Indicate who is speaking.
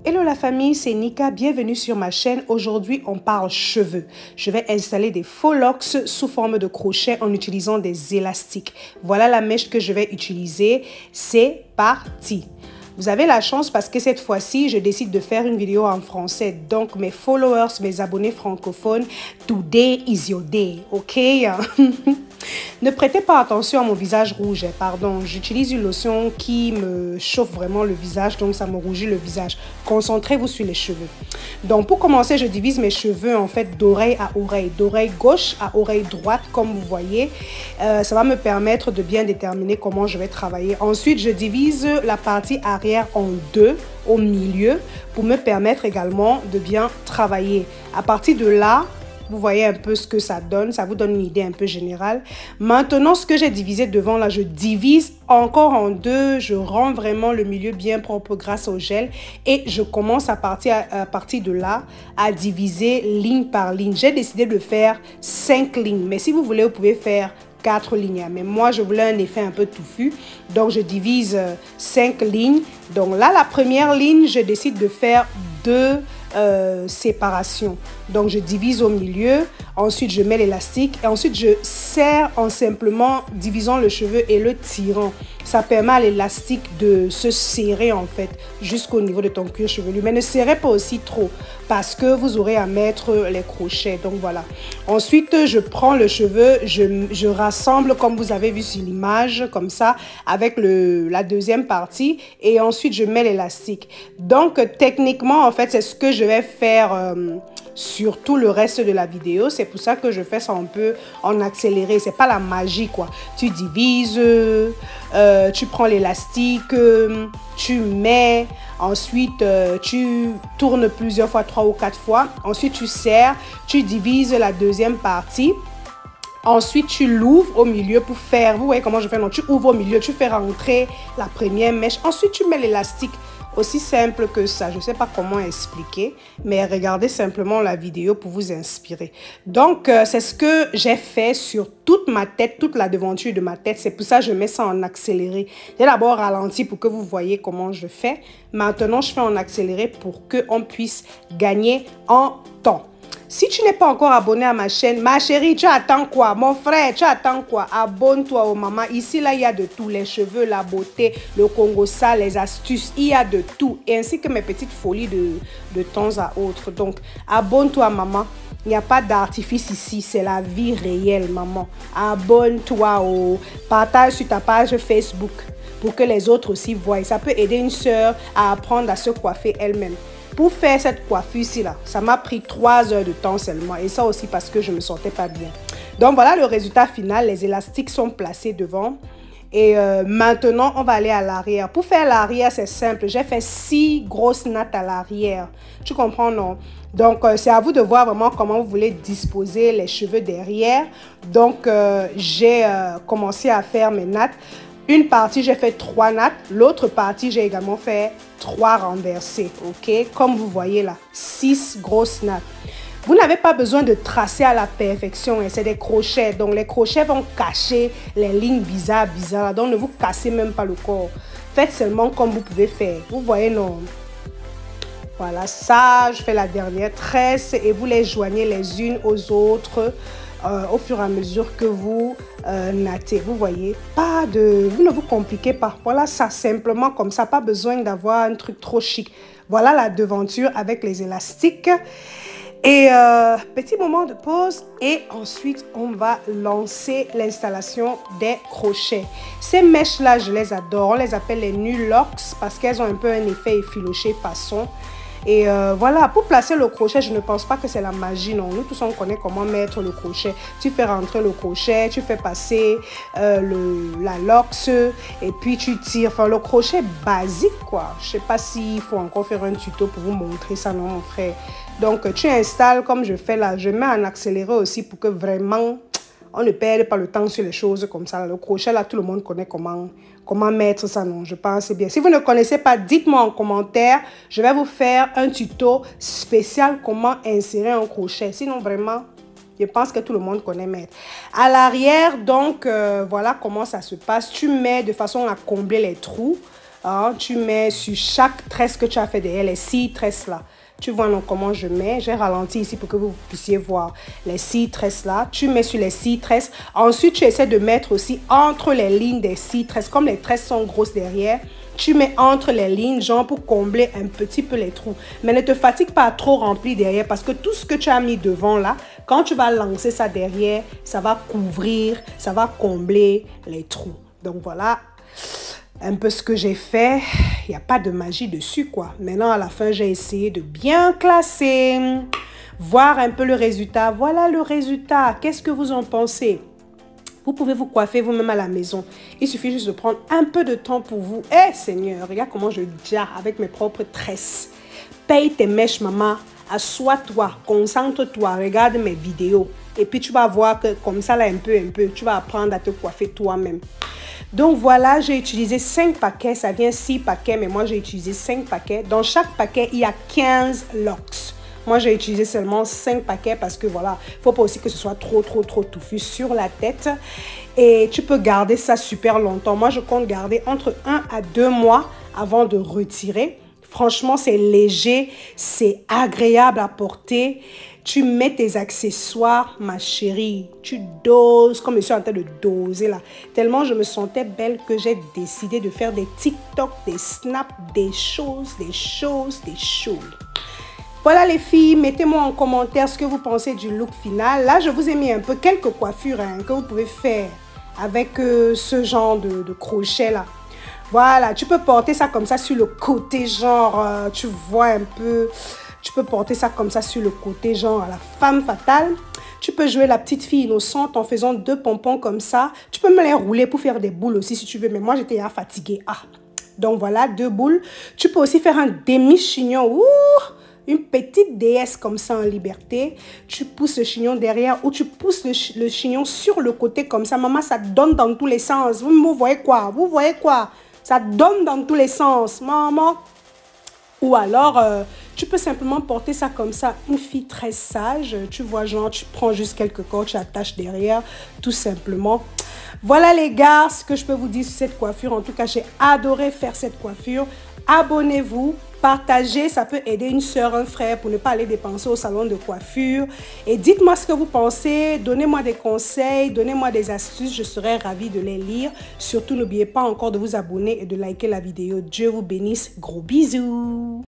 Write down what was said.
Speaker 1: Hello la famille, c'est Nika, bienvenue sur ma chaîne. Aujourd'hui, on parle cheveux. Je vais installer des faux locks sous forme de crochet en utilisant des élastiques. Voilà la mèche que je vais utiliser. C'est parti! Vous avez la chance parce que cette fois-ci, je décide de faire une vidéo en français. Donc, mes followers, mes abonnés francophones, today is your day, ok? Ne prêtez pas attention à mon visage rouge, pardon. J'utilise une lotion qui me chauffe vraiment le visage, donc ça me rougit le visage. Concentrez-vous sur les cheveux. Donc, pour commencer, je divise mes cheveux en fait d'oreille à oreille, d'oreille gauche à oreille droite, comme vous voyez. Ça va me permettre de bien déterminer comment je vais travailler. Ensuite, je divise la partie arrière en deux au milieu pour me permettre également de bien travailler. À partir de là, vous voyez un peu ce que ça donne, ça vous donne une idée un peu générale. Maintenant, ce que j'ai divisé devant, là, je divise encore en deux. Je rends vraiment le milieu bien propre grâce au gel. Et je commence à partir de là, à diviser ligne par ligne. J'ai décidé de faire 5 lignes. Mais si vous voulez, vous pouvez faire 4 lignes. Mais moi, je voulais un effet un peu touffu. Donc, je divise 5 lignes. Donc là, la première ligne, je décide de faire 2 séparation. Donc je divise au milieu, ensuite je mets l'élastique et ensuite je serre en simplement divisant le cheveu et le tirant. Ça permet à l'élastique de se serrer en fait jusqu'au niveau de ton cuir chevelu, mais ne serrez pas aussi trop parce que vous aurez à mettre les crochets. Donc voilà. Ensuite je prends le cheveu, je rassemble comme vous avez vu sur l'image comme ça avec la deuxième partie et ensuite je mets l'élastique. Donc techniquement en fait c'est ce que je vais faire sur tout le reste de la vidéo. C'est pour ça que je fais ça un peu en accéléré. C'est pas la magie quoi. Tu divises, tu prends l'élastique, tu mets, ensuite tu tournes plusieurs fois, 3 ou 4 fois. Ensuite tu serres, tu divises la deuxième partie. Ensuite, tu l'ouvres au milieu pour faire, vous voyez comment je fais, non, tu ouvres au milieu, tu fais rentrer la première mèche. Ensuite, tu mets l'élastique. Aussi simple que ça, je ne sais pas comment expliquer, mais regardez simplement la vidéo pour vous inspirer. Donc, c'est ce que j'ai fait sur toute ma tête, toute la devanture de ma tête. C'est pour ça que je mets ça en accéléré. J'ai d'abord ralenti pour que vous voyez comment je fais. Maintenant, je fais en accéléré pour qu'on puisse gagner en temps. Si tu n'es pas encore abonné à ma chaîne, ma chérie, tu attends quoi? Mon frère, tu attends quoi? Abonne-toi aux mamans. Ici, là, il y a de tout. Les cheveux, la beauté, le Congo sale, les astuces. Il y a de tout. Et ainsi que mes petites folies de temps à autre. Donc, abonne-toi, maman. Il n'y a pas d'artifice ici. C'est la vie réelle, maman. Abonne-toi. Partage sur ta page Facebook pour que les autres aussi voient. Ça peut aider une soeur à apprendre à se coiffer elle-même. Pour faire cette coiffure-ci, là, ça m'a pris 3 heures de temps seulement. Et ça aussi parce que je ne me sentais pas bien. Donc, voilà le résultat final. Les élastiques sont placés devant. Et maintenant, on va aller à l'arrière. Pour faire l'arrière, c'est simple. J'ai fait 6 grosses nattes à l'arrière. Tu comprends, non? Donc, c'est à vous de voir vraiment comment vous voulez disposer les cheveux derrière. Donc, j'ai commencé à faire mes nattes. Une partie, j'ai fait 3 nattes. L'autre partie, j'ai également fait 3 renversés. OK? Comme vous voyez là, 6 grosses nattes. Vous n'avez pas besoin de tracer à la perfection. C'est des crochets. Donc, les crochets vont cacher les lignes bizarres. Donc, ne vous cassez même pas le corps. Faites seulement comme vous pouvez faire. Vous voyez, non? Voilà, ça, je fais la dernière tresse et vous les joignez les unes aux autres. Au fur et à mesure que vous nattez, vous voyez, vous ne vous compliquez pas. Voilà ça simplement comme ça, pas besoin d'avoir un truc trop chic. Voilà la devanture avec les élastiques. Et petit moment de pause et ensuite on va lancer l'installation des crochets. Ces mèches là, je les adore. On les appelle les New Locks parce qu'elles ont un peu un effet effiloché façon. Et voilà, pour placer le crochet, je ne pense pas que c'est la magie, non. Nous tous, on connaît comment mettre le crochet. Tu fais rentrer le crochet, tu fais passer la locks et puis tu tires. Enfin, le crochet basique, quoi. Je ne sais pas s'il faut encore faire un tuto pour vous montrer ça, non, mon frère. Donc, tu installes comme je fais là. Je mets en accéléré aussi pour que vraiment, on ne perde pas le temps sur les choses comme ça. Le crochet, là, tout le monde connaît comment mettre ça, non, je pense bien. Si vous ne connaissez pas, dites-moi en commentaire. Je vais vous faire un tuto spécial comment insérer un crochet. Sinon, vraiment, je pense que tout le monde connaît mettre. À l'arrière, donc, voilà comment ça se passe. Tu mets de façon à combler les trous. Hein, tu mets sur chaque tresse que tu as fait derrière, les 6 tresses là. Tu vois donc comment je mets. J'ai ralenti ici pour que vous puissiez voir les 6 tresses là. Tu mets sur les 6 tresses. Ensuite, tu essaies de mettre aussi entre les lignes des 6 tresses. Comme les tresses sont grosses derrière, tu mets entre les lignes, genre pour combler un petit peu les trous. Mais ne te fatigue pas à trop remplir derrière parce que tout ce que tu as mis devant là, quand tu vas lancer ça derrière, ça va couvrir, ça va combler les trous. Donc voilà un peu ce que j'ai fait. Il n'y a pas de magie dessus quoi. Maintenant à la fin, j'ai essayé de bien classer, voir un peu le résultat. Voilà le résultat. Qu'est-ce que vous en pensez? Vous pouvez vous coiffer vous-même à la maison. Il suffit juste de prendre un peu de temps pour vous. Eh Seigneur, regarde comment je gère avec mes propres tresses. Paye tes mèches, maman. Assois-toi, concentre-toi, regarde mes vidéos. Et puis tu vas voir que comme ça, là, un peu, tu vas apprendre à te coiffer toi-même. Donc voilà, j'ai utilisé 5 paquets. Ça vient 6 paquets, mais moi, j'ai utilisé 5 paquets. Dans chaque paquet, il y a 15 locks. Moi, j'ai utilisé seulement 5 paquets parce que voilà, il ne faut pas aussi que ce soit trop touffu sur la tête. Et tu peux garder ça super longtemps. Moi, je compte garder entre 1 à 2 mois avant de retirer. Franchement, c'est léger, c'est agréable à porter. Tu mets tes accessoires, ma chérie. Tu doses comme je suis en train de doser là. Tellement je me sentais belle que j'ai décidé de faire des TikTok, des snaps, des choses. Voilà les filles, mettez-moi en commentaire ce que vous pensez du look final. Là, je vous ai mis un peu quelques coiffures que vous pouvez faire avec ce genre de crochet là. Voilà, tu peux porter ça comme ça sur le côté genre, tu vois un peu, tu peux porter ça comme ça sur le côté genre la femme fatale. Tu peux jouer la petite fille innocente en faisant 2 pompons comme ça. Tu peux me les rouler pour faire des boules aussi si tu veux, mais moi j'étais fatiguée. Donc voilà, 2 boules. Tu peux aussi faire un demi-chignon. Une petite déesse comme ça en liberté. Tu pousses le chignon derrière ou tu pousses le chignon sur le côté comme ça. Maman, ça donne dans tous les sens. Vous voyez quoi? Vous voyez quoi? Ça donne dans tous les sens, maman. Ou alors, tu peux simplement porter ça comme ça. Une fille très sage. Tu vois, genre, tu prends juste quelques cordes, tu attaches derrière, tout simplement. Voilà les gars, ce que je peux vous dire sur cette coiffure. En tout cas, j'ai adoré faire cette coiffure. Abonnez-vous, partagez, ça peut aider une soeur, un frère pour ne pas aller dépenser au salon de coiffure. Et dites-moi ce que vous pensez, donnez-moi des conseils, donnez-moi des astuces, je serai ravie de les lire. Surtout, n'oubliez pas encore de vous abonner et de liker la vidéo. Dieu vous bénisse, gros bisous.